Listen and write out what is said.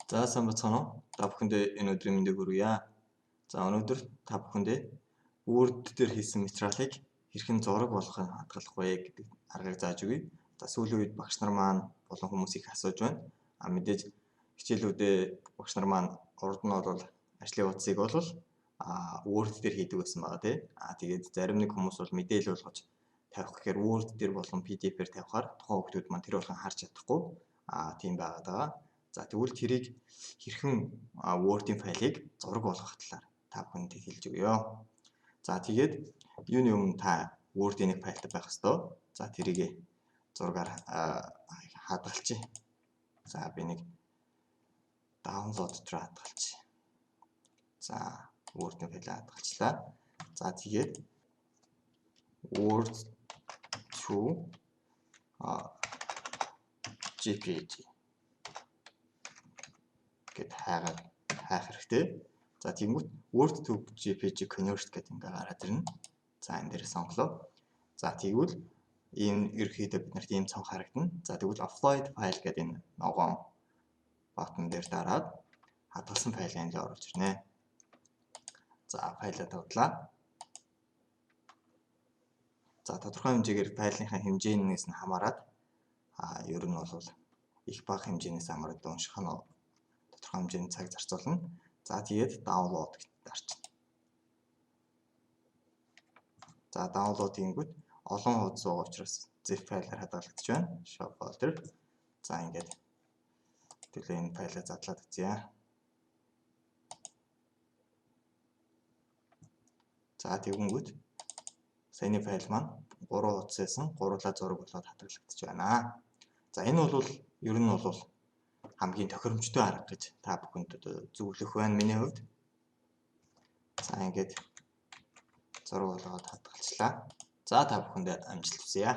За сайн бацгаана уу? Та бүхэндээ энэ өдрийн мэндийг хүргье. За өнөөдөр та бүхэндээ Word дээр хийсэн материалыг хэрхэн зураг болгохыг хадгалах вэ гэдэг аргыг зааж өгье. За сүүлийн үед багш нар маань болон хүмүүс их асууж байна. Мэдээж хичээлүүдээ багш нар маань урд нь бол ажлын утсыг бол Word дээр хийдэг байсан байгаа тий. Тэгээд зарим нэг хүмүүс бол мэдээлэл болгож тавих гэхээр Word дээр болон PDF-ээр тавихаар тухайн хүмүүс маань тэр болгон харж чадахгүй тийм байгаад байгаа. За тэгвэл тэрийг хэрхэн Word-ийн файлыг зураг болгох талаар та бүхэнд хэлж өгье. За тэгээд юуны өмнө та Word-ийн нэг файлтай байх ёстой. За тэрийг зургаар хадгалчих. За би нэг download дээр хадгалчих. За Word-ийн файлаа хадгалчлаа. За тэгээд Word to JPG гэд хайх хэрэгтэй. За тэгмүүд Word to JPG convert гэдэг ингээ гараад ирнэ. За энэ дээр сонголоо. За тэгвэл энэ ерөөхдөө биднэрт ийм цонх харагдана. За тэгвэл upload file гэдэг энэ ногоон бутон дээр дараад хадгалсан файлаа энэ дээр оруулж ирнэ. За файлаа тавьдлаа. За тодорхой хэмжээгээр файлынхаа хэмжээнээс нь хамаарат ер нь бол их бага хэмжээнээс хамаарат унших нь тодорхой хэмжээний цаг зарцуулна. За тэгээд download гэж дарчна. За download-ингүүт олон хуудас байгаа учраас zip файлаар хадгалагдаж байна. Show folder. За ингээд төлөө энэ файлаа задлаад үзье. За тэгэнгүүт саяны файл маань 3 хуудасаас нь гурлаа зураг болоод хадгалагдаж байна. За энэ бол ер нь бол хамгийн тохиромжтой арга гэж та бүхэнд зөвлөх байна миний хувьд. За ингээд зураг болгоод хадгалчлаа. За та бүхэнд амжилт хүсье.